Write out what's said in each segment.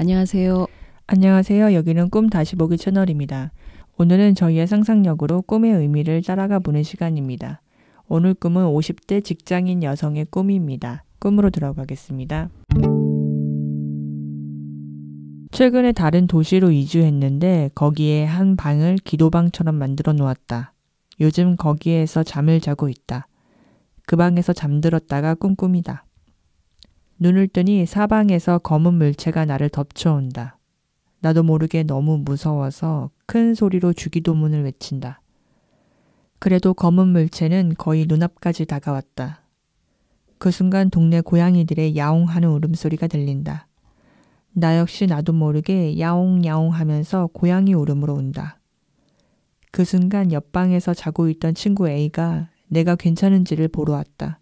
안녕하세요. 안녕하세요. 여기는 꿈 다시 보기 채널입니다. 오늘은 저희의 상상력으로 꿈의 의미를 따라가 보는 시간입니다. 오늘 꿈은 50대 직장인 여성의 꿈입니다. 꿈으로 들어가겠습니다. 최근에 다른 도시로 이주했는데 거기에 한 방을 기도방처럼 만들어 놓았다. 요즘 거기에서 잠을 자고 있다. 그 방에서 잠들었다가 꿈꾸이다. 눈을 뜨니 사방에서 검은 물체가 나를 덮쳐온다. 나도 모르게 너무 무서워서 큰 소리로 주기도문을 외친다. 그래도 검은 물체는 거의 눈앞까지 다가왔다. 그 순간 동네 고양이들의 야옹하는 울음소리가 들린다. 나 역시 나도 모르게 야옹야옹 하면서 고양이 울음으로 온다. 그 순간 옆방에서 자고 있던 친구 A가 내가 괜찮은지를 보러 왔다.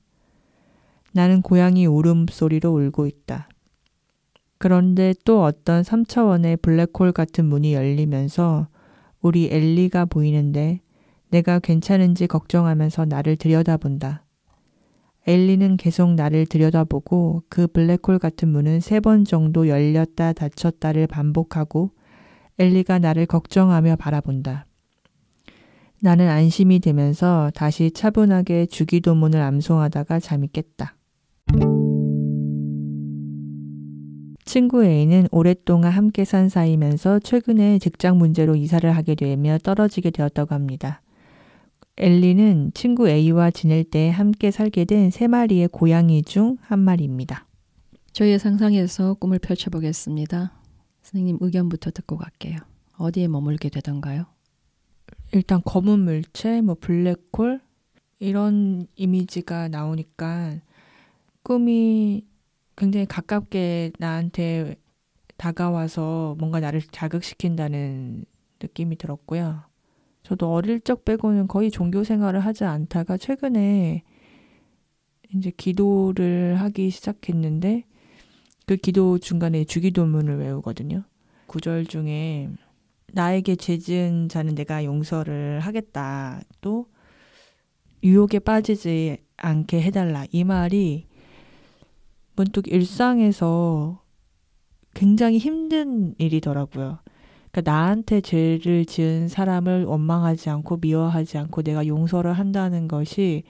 나는 고양이 울음소리로 울고 있다. 그런데 또 어떤 3차원의 블랙홀 같은 문이 열리면서 우리 엘리가 보이는데 내가 괜찮은지 걱정하면서 나를 들여다본다. 엘리는 계속 나를 들여다보고 그 블랙홀 같은 문은 3번 정도 열렸다 닫혔다를 반복하고 엘리가 나를 걱정하며 바라본다. 나는 안심이 되면서 다시 차분하게 주기도문을 암송하다가 잠이 깼다. 친구 A는 오랫동안 함께 산 사이면서 최근에 직장 문제로 이사를 하게 되며 떨어지게 되었다고 합니다. 엘리는 친구 A와 지낼 때 함께 살게 된 3마리의 고양이 중 한 마리입니다. 저희의 상상에서 꿈을 펼쳐보겠습니다. 선생님 의견부터 듣고 갈게요. 어디에 머물게 되던가요? 일단 검은 물체, 블랙홀 이런 이미지가 나오니까 꿈이 굉장히 가깝게 나한테 다가와서 뭔가 나를 자극시킨다는 느낌이 들었고요. 저도 어릴 적 빼고는 거의 종교 생활을 하지 않다가 최근에 이제 기도를 하기 시작했는데 그 기도 중간에 주기도문을 외우거든요. 구절 중에 나에게 죄 지은 자는 내가 용서를 하겠다. 또 유혹에 빠지지 않게 해달라. 이 말이 문득 일상에서 굉장히 힘든 일이더라고요. 그러니까 나한테 죄를 지은 사람을 원망하지 않고 미워하지 않고 내가 용서를 한다는 것이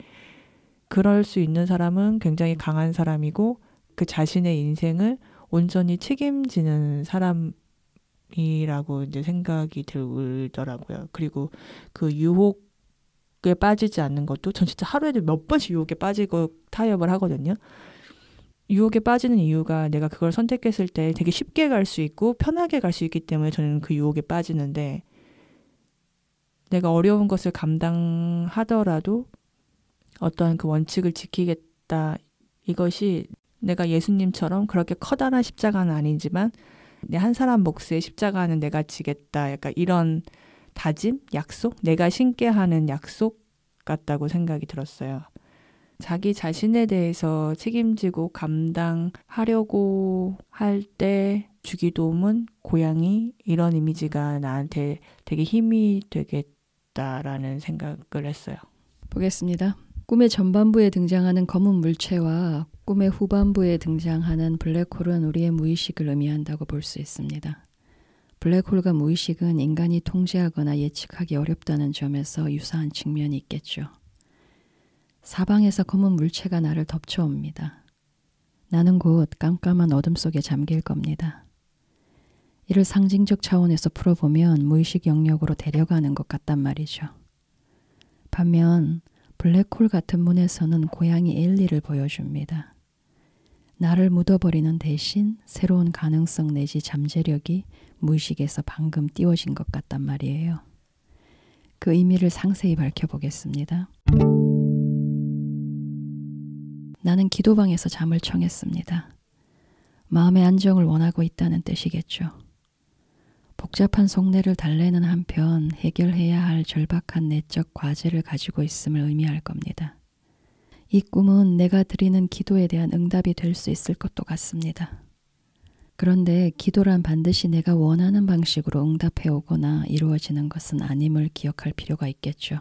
그럴 수 있는 사람은 굉장히 강한 사람이고 그 자신의 인생을 온전히 책임지는 사람이라고 이제 생각이 들더라고요. 그리고 그 유혹에 빠지지 않는 것도 전 진짜 하루에도 몇 번씩 유혹에 빠지고 타협을 하거든요. 유혹에 빠지는 이유가 내가 그걸 선택했을 때 되게 쉽게 갈 수 있고 편하게 갈 수 있기 때문에 저는 그 유혹에 빠지는데 내가 어려운 것을 감당하더라도 어떠한 그 원칙을 지키겠다. 이것이 내가 예수님처럼 그렇게 커다란 십자가는 아니지만 내 한 사람 몫의 십자가는 내가 지겠다. 약간 이런 다짐, 약속, 내가 신게 하는 약속 같다고 생각이 들었어요. 자기 자신에 대해서 책임지고 감당하려고 할 때 주기도문, 고양이 이런 이미지가 나한테 되게 힘이 되겠다라는 생각을 했어요. 보겠습니다. 꿈의 전반부에 등장하는 검은 물체와 꿈의 후반부에 등장하는 블랙홀은 우리의 무의식을 의미한다고 볼 수 있습니다. 블랙홀과 무의식은 인간이 통제하거나 예측하기 어렵다는 점에서 유사한 측면이 있겠죠. 사방에서 검은 물체가 나를 덮쳐옵니다. 나는 곧 깜깜한 어둠 속에 잠길 겁니다. 이를 상징적 차원에서 풀어보면 무의식 영역으로 데려가는 것 같단 말이죠. 반면 블랙홀 같은 문에서는 고양이 엘리를 보여줍니다. 나를 묻어버리는 대신 새로운 가능성 내지 잠재력이 무의식에서 방금 띄워진 것 같단 말이에요. 그 의미를 상세히 밝혀보겠습니다. 나는 기도방에서 잠을 청했습니다. 마음의 안정을 원하고 있다는 뜻이겠죠. 복잡한 속내를 달래는 한편 해결해야 할 절박한 내적 과제를 가지고 있음을 의미할 겁니다. 이 꿈은 내가 드리는 기도에 대한 응답이 될 수 있을 것도 같습니다. 그런데 기도란 반드시 내가 원하는 방식으로 응답해 오거나 이루어지는 것은 아님을 기억할 필요가 있겠죠.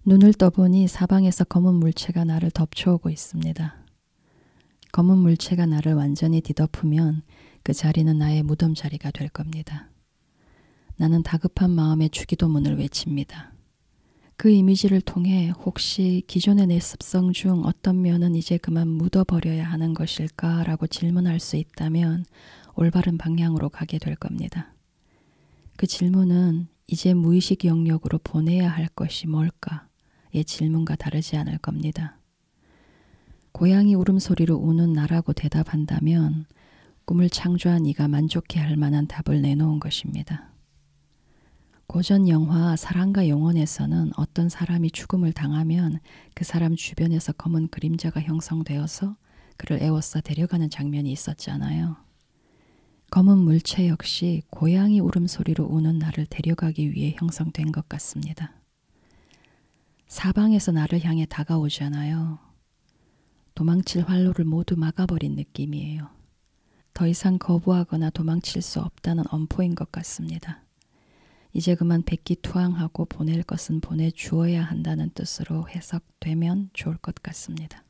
눈을 떠보니 사방에서 검은 물체가 나를 덮쳐오고 있습니다. 검은 물체가 나를 완전히 뒤덮으면 그 자리는 나의 무덤 자리가 될 겁니다. 나는 다급한 마음에 주기도문을 외칩니다. 그 이미지를 통해 혹시 기존의 내 습성 중 어떤 면은 이제 그만 묻어버려야 하는 것일까라고 질문할 수 있다면 올바른 방향으로 가게 될 겁니다. 그 질문은 이제 무의식 영역으로 보내야 할 것이 뭘까의 질문과 다르지 않을 겁니다. 고양이 울음소리로 우는 나라고 대답한다면 꿈을 창조한 이가 만족해할 만한 답을 내놓은 것입니다. 고전 영화 사랑과 영혼에서는 어떤 사람이 죽음을 당하면 그 사람 주변에서 검은 그림자가 형성되어서 그를 에워싸 데려가는 장면이 있었잖아요. 검은 물체 역시 고양이 울음소리로 우는 나를 데려가기 위해 형성된 것 같습니다. 사방에서 나를 향해 다가오잖아요. 도망칠 활로를 모두 막아버린 느낌이에요. 더 이상 거부하거나 도망칠 수 없다는 엄포인 것 같습니다. 이제 그만 백기투항하고 보낼 것은 보내주어야 한다는 뜻으로 해석되면 좋을 것 같습니다.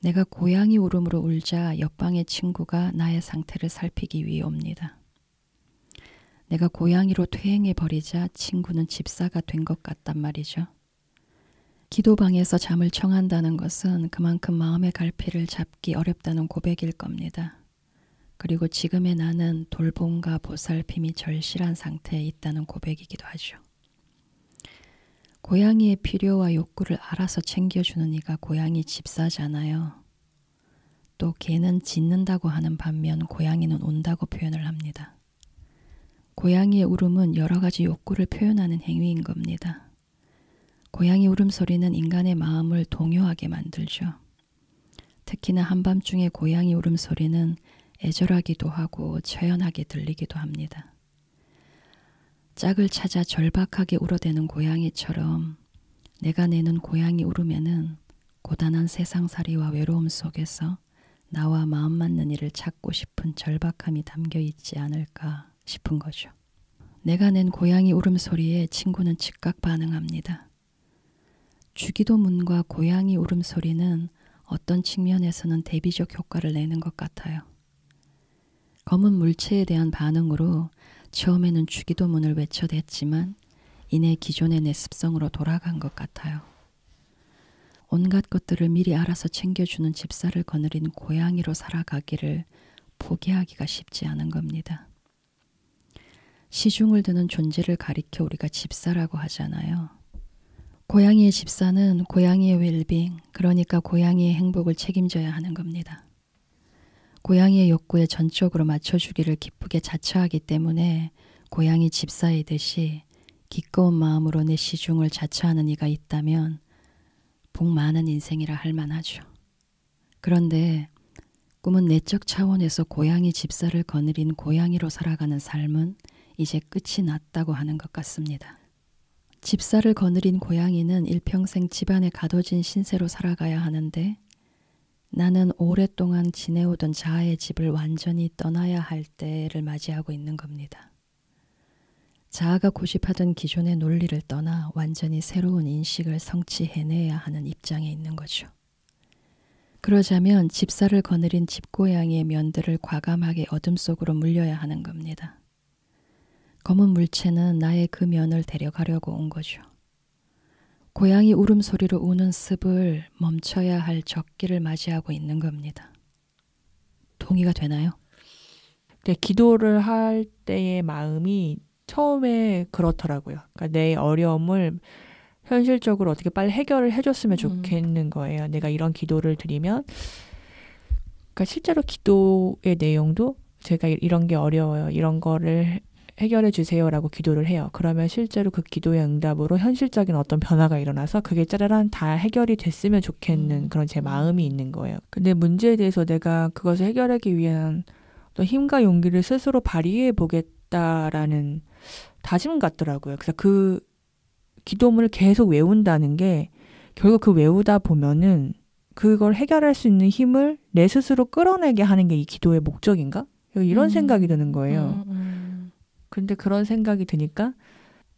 내가 고양이 울음으로 울자 옆방의 친구가 나의 상태를 살피기 위해 옵니다. 내가 고양이로 퇴행해버리자 친구는 집사가 된 것 같단 말이죠. 기도방에서 잠을 청한다는 것은 그만큼 마음의 갈피를 잡기 어렵다는 고백일 겁니다. 그리고 지금의 나는 돌봄과 보살핌이 절실한 상태에 있다는 고백이기도 하죠. 고양이의 필요와 욕구를 알아서 챙겨주는 이가 고양이 집사잖아요. 또 개는 짖는다고 하는 반면 고양이는 운다고 표현을 합니다. 고양이의 울음은 여러 가지 욕구를 표현하는 행위인 겁니다. 고양이 울음소리는 인간의 마음을 동요하게 만들죠. 특히나 한밤중의 고양이 울음소리는 애절하기도 하고 처연하게 들리기도 합니다. 짝을 찾아 절박하게 울어대는 고양이처럼 내가 내는 고양이 울음에는 고단한 세상살이와 외로움 속에서 나와 마음 맞는 이를 찾고 싶은 절박함이 담겨 있지 않을까 싶은 거죠. 내가 낸 고양이 울음소리에 친구는 즉각 반응합니다. 주기도문과 고양이 울음소리는 어떤 측면에서는 대비적 효과를 내는 것 같아요. 검은 물체에 대한 반응으로 처음에는 주기도문을 외쳐댔지만 이내 기존의 내 습성으로 돌아간 것 같아요. 온갖 것들을 미리 알아서 챙겨주는 집사를 거느린 고양이로 살아가기를 포기하기가 쉽지 않은 겁니다. 시중을 드는 존재를 가리켜 우리가 집사라고 하잖아요. 고양이의 집사는 고양이의 웰빙, 그러니까 고양이의 행복을 책임져야 하는 겁니다. 고양이의 욕구에 전적으로 맞춰주기를 기쁘게 자처하기 때문에 고양이 집사이듯이 기꺼운 마음으로 내 시중을 자처하는 이가 있다면 복 많은 인생이라 할 만하죠. 그런데 꿈은 내적 차원에서 고양이 집사를 거느린 고양이로 살아가는 삶은 이제 끝이 났다고 하는 것 같습니다. 집사를 거느린 고양이는 일평생 집안에 가둬진 신세로 살아가야 하는데 나는 오랫동안 지내오던 자아의 집을 완전히 떠나야 할 때를 맞이하고 있는 겁니다. 자아가 고집하던 기존의 논리를 떠나 완전히 새로운 인식을 성취해내야 하는 입장에 있는 거죠. 그러자면 집사를 거느린 집고양이의 면들을 과감하게 어둠 속으로 물려야 하는 겁니다. 검은 물체는 나의 그 면을 데려가려고 온 거죠. 고양이 울음소리로 우는 습을 멈춰야 할 적기를 맞이하고 있는 겁니다. 동의가 되나요? 네, 기도를 할 때의 마음이 처음에 그렇더라고요. 그러니까 내 어려움을 현실적으로 어떻게 빨리 해결을 해줬으면 좋겠는 거예요. 내가 이런 기도를 드리면, 그러니까 실제로 기도의 내용도 제가 이런 게 어려워요. 이런 거를 해결해 주세요라고 기도를 해요. 그러면 실제로 그 기도의 응답으로 현실적인 어떤 변화가 일어나서 그게 짜라란 다 해결이 됐으면 좋겠는 그런 제 마음이 있는 거예요. 근데 문제에 대해서 내가 그것을 해결하기 위한 어떤 힘과 용기를 스스로 발휘해 보겠다라는 다짐 같더라고요. 그래서 그 기도문을 계속 외운다는 게 결국 그 외우다 보면은 그걸 해결할 수 있는 힘을 내 스스로 끌어내게 하는 게 이 기도의 목적인가? 이런 생각이 드는 거예요. 근데 그런 생각이 드니까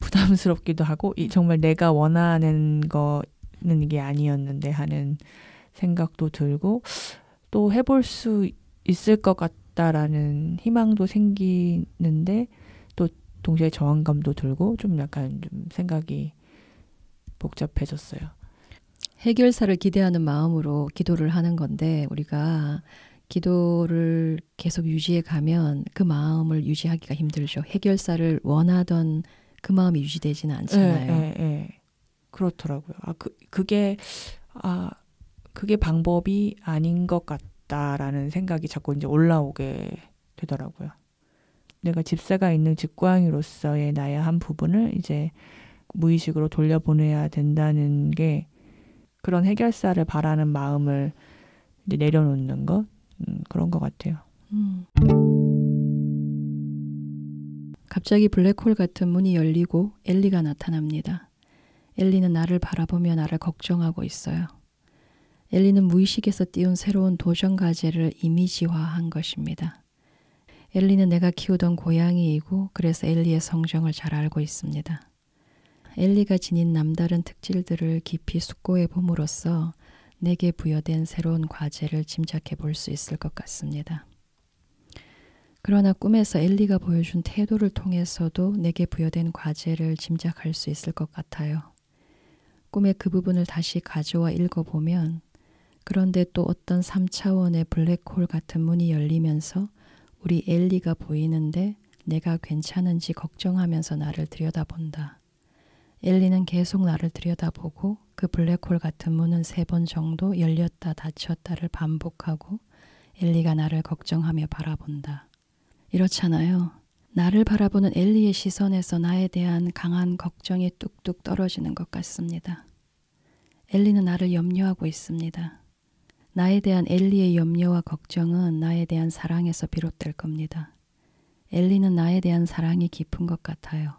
부담스럽기도 하고 정말 내가 원하는 거는 이게 아니었는데 하는 생각도 들고 또 해볼 수 있을 것 같다라는 희망도 생기는데 또 동시에 저항감도 들고 좀 약간 좀 생각이 복잡해졌어요. 해결사를 기대하는 마음으로 기도를 하는 건데 우리가 기도를 계속 유지해 가면 그 마음을 유지하기가 힘들죠. 해결사를 원하던 그 마음이 유지되지는 않잖아요. 그렇더라고요. 그게 방법이 아닌 것 같다라는 생각이 자꾸 이제 올라오게 되더라고요. 내가 집사가 있는 직고양이로서의 나의 한 부분을 이제 무의식으로 돌려보내야 된다는 게 그런 해결사를 바라는 마음을 이제 내려놓는 것 그런 것 같아요. 갑자기 블랙홀 같은 문이 열리고 엘리가 나타납니다. 엘리는 나를 바라보며 나를 걱정하고 있어요. 엘리는 무의식에서 띄운 새로운 도전 과제를 이미지화한 것입니다. 엘리는 내가 키우던 고양이이고 그래서 엘리의 성정을 잘 알고 있습니다. 엘리가 지닌 남다른 특질들을 깊이 숙고해 봄으로써 내게 부여된 새로운 과제를 짐작해 볼 수 있을 것 같습니다. 그러나 꿈에서 엘리가 보여준 태도를 통해서도 내게 부여된 과제를 짐작할 수 있을 것 같아요. 꿈의 그 부분을 다시 가져와 읽어보면 그런데 또 어떤 3차원의 블랙홀 같은 문이 열리면서 우리 엘리가 보이는데 내가 괜찮은지 걱정하면서 나를 들여다본다. 엘리는 계속 나를 들여다보고 그 블랙홀 같은 문은 3번 정도 열렸다 닫혔다를 반복하고 엘리가 나를 걱정하며 바라본다. 이렇잖아요. 나를 바라보는 엘리의 시선에서 나에 대한 강한 걱정이 뚝뚝 떨어지는 것 같습니다. 엘리는 나를 염려하고 있습니다. 나에 대한 엘리의 염려와 걱정은 나에 대한 사랑에서 비롯될 겁니다. 엘리는 나에 대한 사랑이 깊은 것 같아요.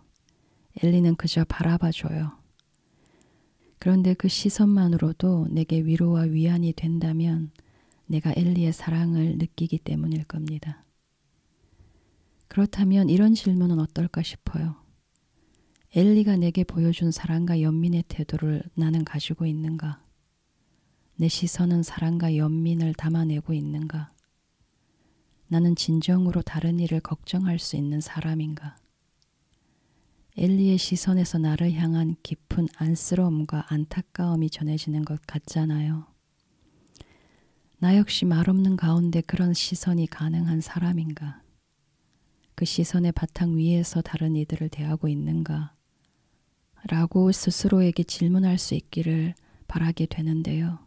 엘리는 그저 바라봐줘요. 그런데 그 시선만으로도 내게 위로와 위안이 된다면 내가 엘리의 사랑을 느끼기 때문일 겁니다. 그렇다면 이런 질문은 어떨까 싶어요. 엘리가 내게 보여준 사랑과 연민의 태도를 나는 가지고 있는가? 내 시선은 사랑과 연민을 담아내고 있는가? 나는 진정으로 다른 이를 걱정할 수 있는 사람인가? 엘리의 시선에서 나를 향한 깊은 안쓰러움과 안타까움이 전해지는 것 같잖아요. 나 역시 말없는 가운데 그런 시선이 가능한 사람인가? 그 시선의 바탕 위에서 다른 이들을 대하고 있는가? 라고 스스로에게 질문할 수 있기를 바라게 되는데요.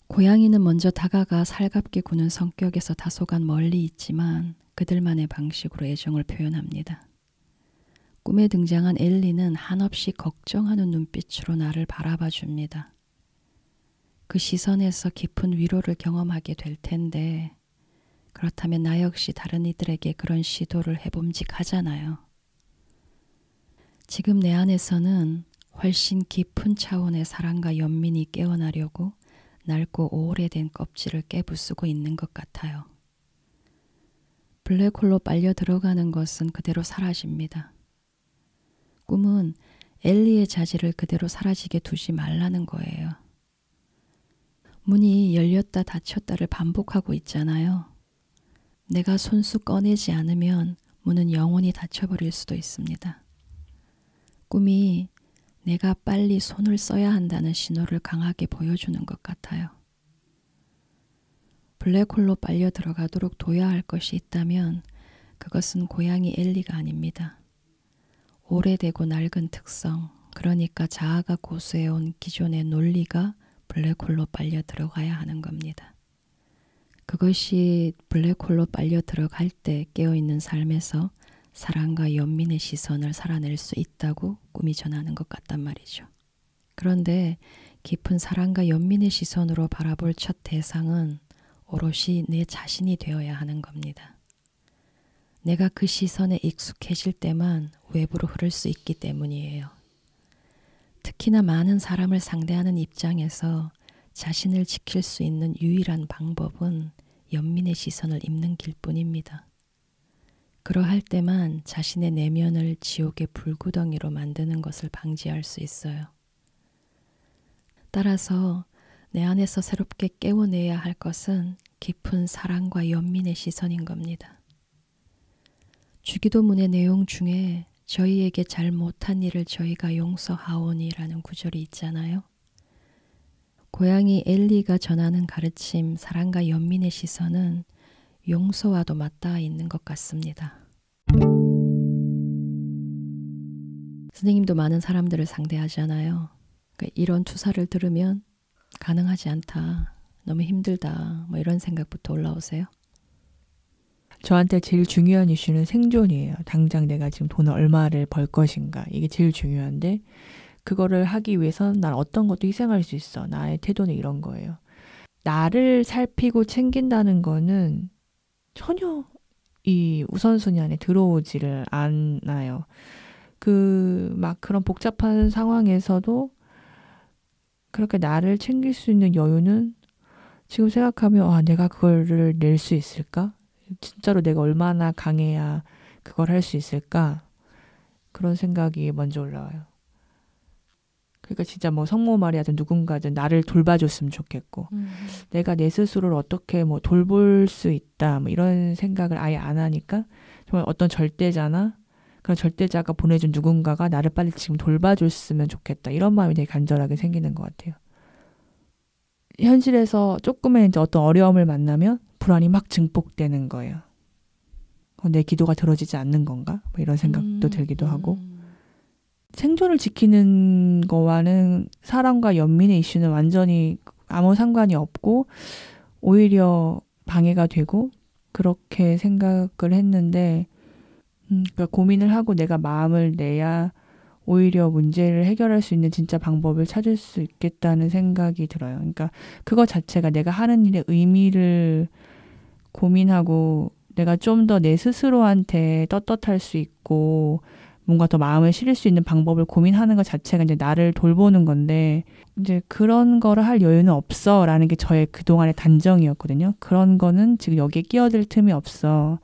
고양이는 먼저 다가가 살갑게 구는 성격에서 다소간 멀리 있지만 그들만의 방식으로 애정을 표현합니다. 꿈에 등장한 엘리는 한없이 걱정하는 눈빛으로 나를 바라봐 줍니다. 그 시선에서 깊은 위로를 경험하게 될 텐데 그렇다면 나 역시 다른 이들에게 그런 시도를 해봄직하잖아요. 지금 내 안에서는 훨씬 깊은 차원의 사랑과 연민이 깨어나려고 낡고 오래된 껍질을 깨부수고 있는 것 같아요. 블랙홀로 빨려 들어가는 것은 그대로 사라집니다. 꿈은 엘리의 자질을 그대로 사라지게 두지 말라는 거예요. 문이 열렸다 닫혔다를 반복하고 있잖아요. 내가 손수 꺼내지 않으면 문은 영원히 닫혀버릴 수도 있습니다. 꿈이 내가 빨리 손을 써야 한다는 신호를 강하게 보여주는 것 같아요. 블랙홀로 빨려 들어가도록 둬야 할 것이 있다면 그것은 고양이 엘리가 아닙니다. 오래되고 낡은 특성, 그러니까 자아가 고수해온 기존의 논리가 블랙홀로 빨려 들어가야 하는 겁니다. 그것이 블랙홀로 빨려 들어갈 때 깨어있는 삶에서 사랑과 연민의 시선을 살아낼 수 있다고 꿈이 전하는 것 같단 말이죠. 그런데 깊은 사랑과 연민의 시선으로 바라볼 첫 대상은 오롯이 내 자신이 되어야 하는 겁니다. 내가 그 시선에 익숙해질 때만 외부로 흐를 수 있기 때문이에요. 특히나 많은 사람을 상대하는 입장에서 자신을 지킬 수 있는 유일한 방법은 연민의 시선을 입는 길뿐입니다. 그러할 때만 자신의 내면을 지옥의 불구덩이로 만드는 것을 방지할 수 있어요. 따라서 내 안에서 새롭게 깨워내야 할 것은 깊은 사랑과 연민의 시선인 겁니다. 주기도문의 내용 중에 저희에게 잘 못한 일을 저희가 용서하오니라는 구절이 있잖아요. 고양이 엘리가 전하는 가르침, 사랑과 연민의 시선은 용서와도 맞닿아 있는 것 같습니다. 선생님도 많은 사람들을 상대하잖아요. 그러니까 이런 투사를 들으면 가능하지 않다, 너무 힘들다, 뭐 이런 생각부터 올라오세요? 저한테 제일 중요한 이슈는 생존이에요. 당장 내가 지금 돈을 얼마를 벌 것인가. 이게 제일 중요한데 그거를 하기 위해선 난 어떤 것도 희생할 수 있어. 나의 태도는 이런 거예요. 나를 살피고 챙긴다는 거는 전혀 이 우선순위 안에 들어오지를 않아요. 막 그런 복잡한 상황에서도 그렇게 나를 챙길 수 있는 여유는 지금 생각하면 내가 그거를 낼 수 있을까? 진짜로 내가 얼마나 강해야 그걸 할 수 있을까? 그런 생각이 먼저 올라와요. 그러니까 진짜 뭐 성모 마리아든 누군가든 나를 돌봐줬으면 좋겠고 내가 내 스스로를 어떻게 뭐 돌볼 수 있다 뭐 이런 생각을 아예 안 하니까 정말 어떤 절대자나 그런 절대자가 보내준 누군가가 나를 빨리 지금 돌봐줬으면 좋겠다 이런 마음이 되게 간절하게 생기는 것 같아요. 현실에서 조금의 이제 어떤 어려움을 만나면 불안이 막 증폭되는 거예요. 내 기도가 들어지지 않는 건가? 뭐 이런 생각도 들기도 하고 생존을 지키는 거와는 사랑과 연민의 이슈는 완전히 아무 상관이 없고 오히려 방해가 되고 그렇게 생각을 했는데 그러니까 고민을 하고 내가 마음을 내야 오히려 문제를 해결할 수 있는 진짜 방법을 찾을 수 있겠다는 생각이 들어요. 그러니까 그거 자체가 내가 하는 일의 의미를 고민하고 내가 좀 더 내 스스로한테 떳떳할 수 있고 뭔가 더 마음을 실을 수 있는 방법을 고민하는 것 자체가 이제 나를 돌보는 건데 이제 그런 거를 할 여유는 없어라는 게 저의 그동안의 단정이었거든요. 그런 거는 지금 여기에 끼어들 틈이 없어.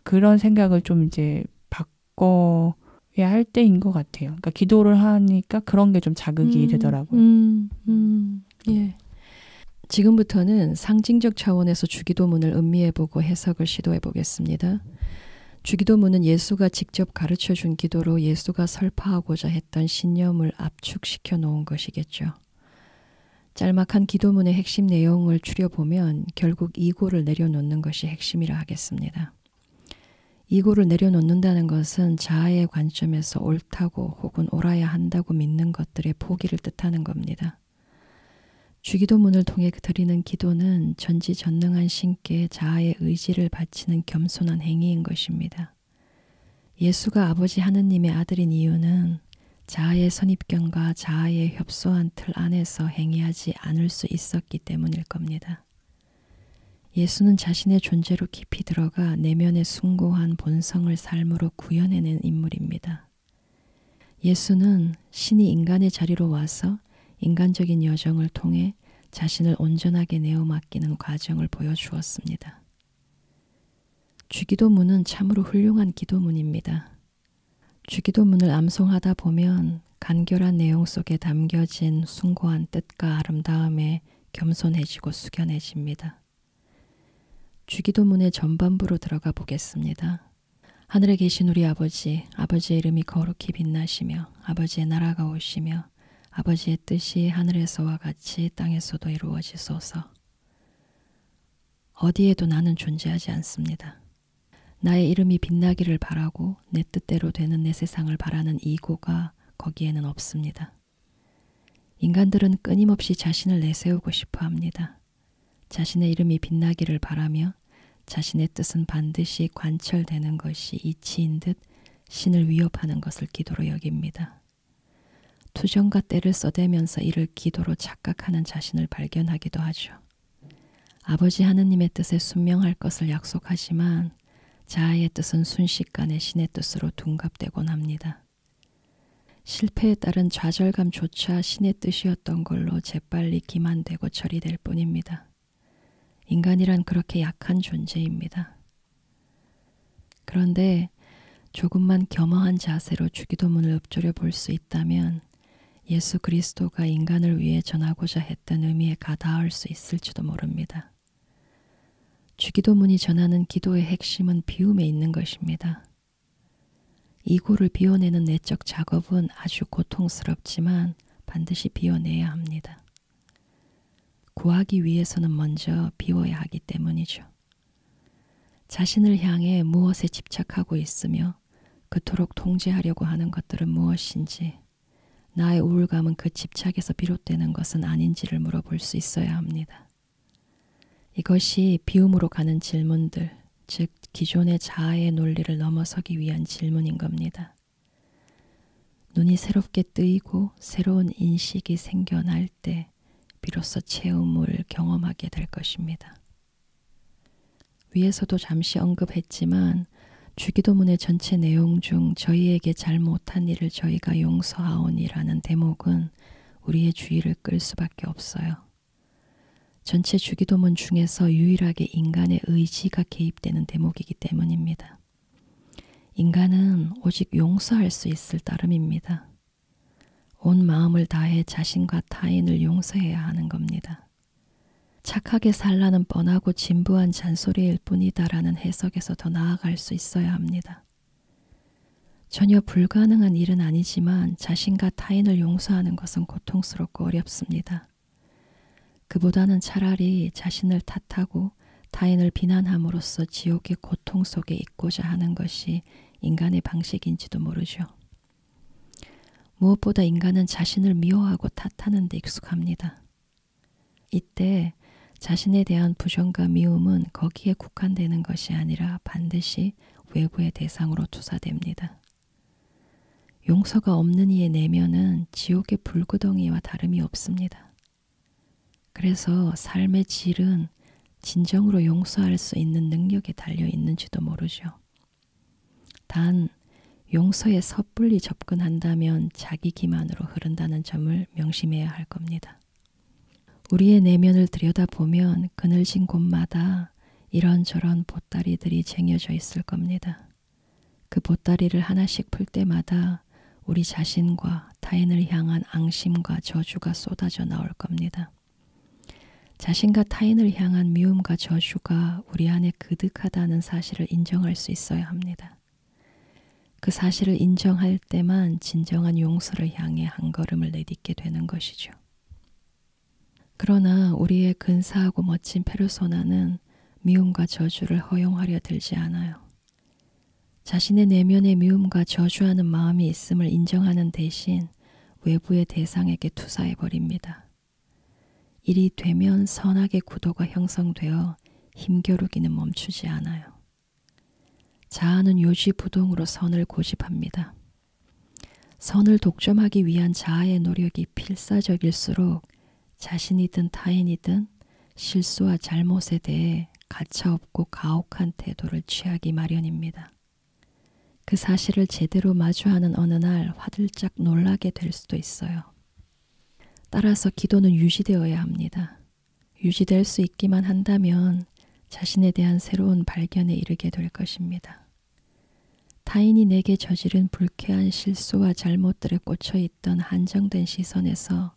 그런 생각을 좀 이제 바꿔야 할 때인 것 같아요. 그러니까 기도를 하니까 그런 게 좀 자극이 되더라고요. 예. 지금부터는 상징적 차원에서 주기도문을 음미해보고 해석을 시도해보겠습니다. 주기도문은 예수가 직접 가르쳐준 기도로 예수가 설파하고자 했던 신념을 압축시켜 놓은 것이겠죠. 짤막한 기도문의 핵심 내용을 추려보면 결국 이고를 내려놓는 것이 핵심이라 하겠습니다. 이고를 내려놓는다는 것은 자아의 관점에서 옳다고 혹은 옳아야 한다고 믿는 것들의 포기를 뜻하는 겁니다. 주기도문을 통해 드리는 기도는 전지전능한 신께 자아의 의지를 바치는 겸손한 행위인 것입니다. 예수가 아버지 하느님의 아들인 이유는 자아의 선입견과 자아의 협소한 틀 안에서 행위하지 않을 수 있었기 때문일 겁니다. 예수는 자신의 존재로 깊이 들어가 내면의 숭고한 본성을 삶으로 구현해낸 인물입니다. 예수는 신이 인간의 자리로 와서 인간적인 여정을 통해 자신을 온전하게 내어 맡기는 과정을 보여주었습니다. 주기도문은 참으로 훌륭한 기도문입니다. 주기도문을 암송하다 보면 간결한 내용 속에 담겨진 숭고한 뜻과 아름다움에 겸손해지고 숙연해집니다. 주기도문의 전반부로 들어가 보겠습니다. 하늘에 계신 우리 아버지, 아버지의 이름이 거룩히 빛나시며 아버지의 나라가 오시며 아버지의 뜻이 하늘에서와 같이 땅에서도 이루어지소서. 어디에도 나는 존재하지 않습니다. 나의 이름이 빛나기를 바라고 내 뜻대로 되는 내 세상을 바라는 이고가 거기에는 없습니다. 인간들은 끊임없이 자신을 내세우고 싶어 합니다. 자신의 이름이 빛나기를 바라며 자신의 뜻은 반드시 관철되는 것이 이치인 듯 신을 위협하는 것을 기도로 여깁니다. 투정과 때를 써대면서 이를 기도로 착각하는 자신을 발견하기도 하죠. 아버지 하느님의 뜻에 순명할 것을 약속하지만 자아의 뜻은 순식간에 신의 뜻으로 둔갑되곤 합니다. 실패에 따른 좌절감조차 신의 뜻이었던 걸로 재빨리 기만되고 처리될 뿐입니다. 인간이란 그렇게 약한 존재입니다. 그런데 조금만 겸허한 자세로 주기도문을 읊조려 볼 수 있다면 예수 그리스도가 인간을 위해 전하고자 했던 의미에 가닿을 수 있을지도 모릅니다. 주기도문이 전하는 기도의 핵심은 비움에 있는 것입니다. 이고를 비워내는 내적 작업은 아주 고통스럽지만 반드시 비워내야 합니다. 구하기 위해서는 먼저 비워야 하기 때문이죠. 자신을 향해 무엇에 집착하고 있으며 그토록 통제하려고 하는 것들은 무엇인지, 나의 우울감은 그 집착에서 비롯되는 것은 아닌지를 물어볼 수 있어야 합니다. 이것이 비움으로 가는 질문들, 즉 기존의 자아의 논리를 넘어서기 위한 질문인 겁니다. 눈이 새롭게 뜨이고 새로운 인식이 생겨날 때 비로소 체험을 경험하게 될 것입니다. 위에서도 잠시 언급했지만 주기도문의 전체 내용 중 저희에게 잘못한 일을 저희가 용서하오니라는 대목은 우리의 주의를 끌 수밖에 없어요. 전체 주기도문 중에서 유일하게 인간의 의지가 개입되는 대목이기 때문입니다. 인간은 오직 용서할 수 있을 따름입니다. 온 마음을 다해 자신과 타인을 용서해야 하는 겁니다. 착하게 살라는 뻔하고 진부한 잔소리일 뿐이다라는 해석에서 더 나아갈 수 있어야 합니다. 전혀 불가능한 일은 아니지만 자신과 타인을 용서하는 것은 고통스럽고 어렵습니다. 그보다는 차라리 자신을 탓하고 타인을 비난함으로써 지옥의 고통 속에 있고자 하는 것이 인간의 방식인지도 모르죠. 무엇보다 인간은 자신을 미워하고 탓하는 데 익숙합니다. 이때 자신에 대한 부정과 미움은 거기에 국한되는 것이 아니라 반드시 외부의 대상으로 투사됩니다. 용서가 없는 이의 내면은 지옥의 불구덩이와 다름이 없습니다. 그래서 삶의 질은 진정으로 용서할 수 있는 능력에 달려 있는지도 모르죠. 단 용서에 섣불리 접근한다면 자기 기만으로 흐른다는 점을 명심해야 할 겁니다. 우리의 내면을 들여다보면 그늘진 곳마다 이런저런 보따리들이 쟁여져 있을 겁니다. 그 보따리를 하나씩 풀 때마다 우리 자신과 타인을 향한 앙심과 저주가 쏟아져 나올 겁니다. 자신과 타인을 향한 미움과 저주가 우리 안에 그득하다는 사실을 인정할 수 있어야 합니다. 그 사실을 인정할 때만 진정한 용서를 향해 한 걸음을 내딛게 되는 것이죠. 그러나 우리의 근사하고 멋진 페르소나는 미움과 저주를 허용하려 들지 않아요. 자신의 내면에 미움과 저주하는 마음이 있음을 인정하는 대신 외부의 대상에게 투사해버립니다. 일이 되면 선악의 구도가 형성되어 힘겨루기는 멈추지 않아요. 자아는 요지부동으로 선을 고집합니다. 선을 독점하기 위한 자아의 노력이 필사적일수록 자신이든 타인이든 실수와 잘못에 대해 가차없고 가혹한 태도를 취하기 마련입니다. 그 사실을 제대로 마주하는 어느 날 화들짝 놀라게 될 수도 있어요. 따라서 기도는 유지되어야 합니다. 유지될 수 있기만 한다면 자신에 대한 새로운 발견에 이르게 될 것입니다. 타인이 내게 저지른 불쾌한 실수와 잘못들에 꽂혀있던 한정된 시선에서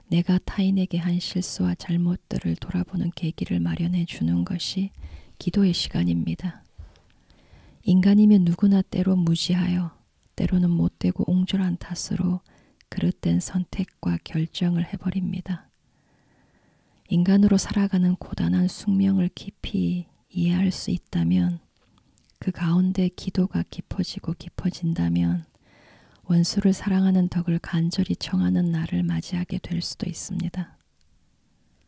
내가 타인에게 한 실수와 잘못들을 돌아보는 계기를 마련해 주는 것이 기도의 시간입니다. 인간이면 누구나 때로 무지하여 때로는 못되고 옹졸한 탓으로 그릇된 선택과 결정을 해버립니다. 인간으로 살아가는 고단한 숙명을 깊이 이해할 수 있다면, 그 가운데 기도가 깊어지고 깊어진다면 원수를 사랑하는 덕을 간절히 청하는 날을 맞이하게 될 수도 있습니다.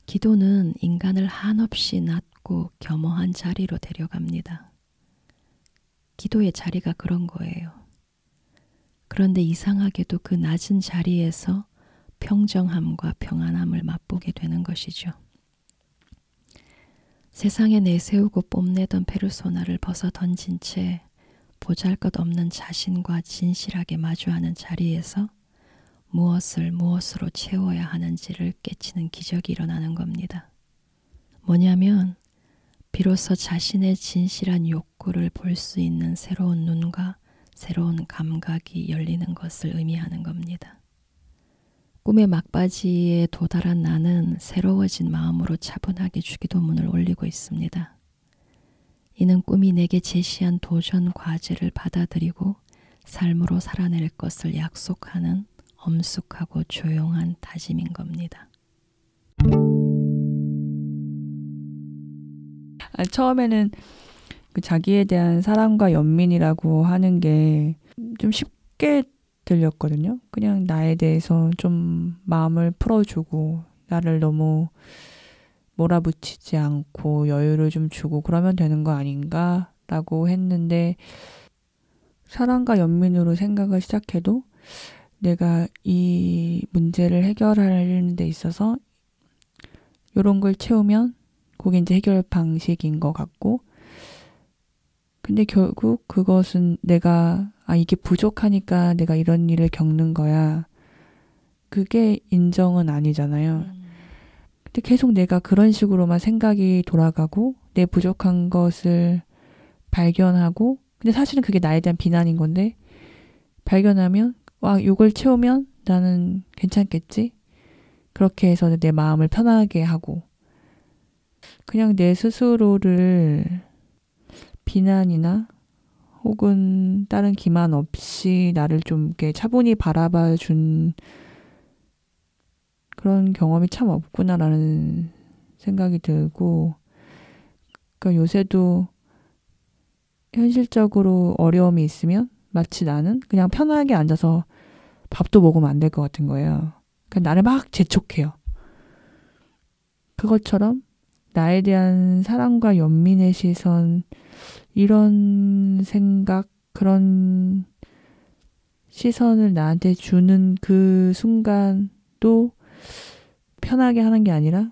기도는 인간을 한없이 낮고 겸허한 자리로 데려갑니다. 기도의 자리가 그런 거예요. 그런데 이상하게도 그 낮은 자리에서 평정함과 평안함을 맛보게 되는 것이죠. 세상에 내세우고 뽐내던 페르소나를 벗어 던진 채 보잘것없는 자신과 진실하게 마주하는 자리에서 무엇을 무엇으로 채워야 하는지를 깨치는 기적이 일어나는 겁니다. 뭐냐면 비로소 자신의 진실한 욕구를 볼 수 있는 새로운 눈과 새로운 감각이 열리는 것을 의미하는 겁니다. 꿈의 막바지에 도달한 나는 새로워진 마음으로 차분하게 주기도문을 올리고 있습니다. 이는 꿈이 내게 제시한 도전 과제를 받아들이고 삶으로 살아낼 것을 약속하는 엄숙하고 조용한 다짐인 겁니다. 처음에는 그 자기에 대한 사랑과 연민이라고 하는 게 좀 쉽게 들렸거든요. 그냥 나에 대해서 좀 마음을 풀어주고 나를 너무 몰아붙이지 않고 여유를 좀 주고 그러면 되는 거 아닌가 라고 했는데, 사랑과 연민으로 생각을 시작해도 내가 이 문제를 해결하는 데 있어서 이런 걸 채우면 그게 이제 해결 방식인 것 같고, 근데 결국 그것은 내가 이게 부족하니까 내가 이런 일을 겪는 거야, 그게 인정은 아니잖아요. 근데 계속 내가 그런 식으로만 생각이 돌아가고 내 부족한 것을 발견하고, 근데 사실은 그게 나에 대한 비난인 건데, 발견하면 이걸 채우면 나는 괜찮겠지? 그렇게 해서 내 마음을 편하게 하고, 그냥 내 스스로를 비난이나 혹은 다른 기만 없이 나를 좀 이렇게 차분히 바라봐 준 그런 경험이 참 없구나라는 생각이 들고, 그러니까 요새도 현실적으로 어려움이 있으면 마치 나는 그냥 편하게 앉아서 밥도 먹으면 안 될 것 같은 거예요. 그러니까 나를 막 재촉해요. 그것처럼 나에 대한 사랑과 연민의 시선, 이런 생각, 그런 시선을 나한테 주는 그 순간도 편하게 하는 게 아니라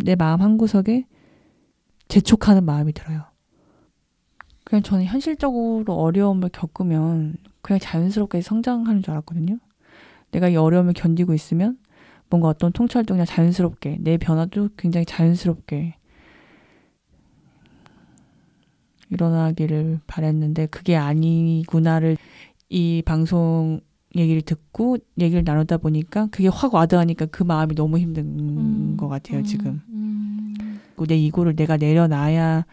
내 마음 한구석에 재촉하는 마음이 들어요. 그냥 저는 현실적으로 어려움을 겪으면 그냥 자연스럽게 성장하는 줄 알았거든요. 내가 이 어려움을 견디고 있으면 뭔가 어떤 통찰도 자연스럽게, 내 변화도 굉장히 자연스럽게 일어나기를 바랬는데 그게 아니구나를 이 방송 얘기를 듣고 얘기를 나누다 보니까 그게 확 와닿으니까 그 마음이 너무 힘든 것 같아요, 지금. 내 이고를 내가 내려놔야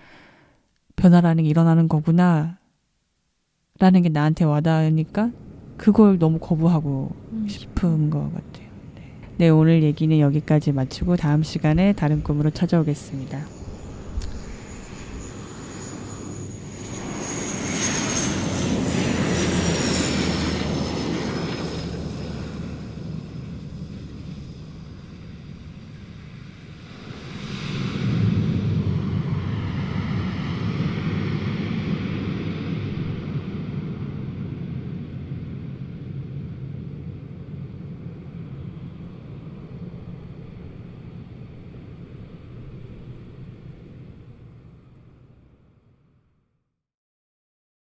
변화라는 게 일어나는 거구나 라는 게 나한테 와닿으니까 그걸 너무 거부하고 싶은 것 같아요. 네, 오늘 얘기는 여기까지 마치고 다음 시간에 다른 꿈으로 찾아오겠습니다.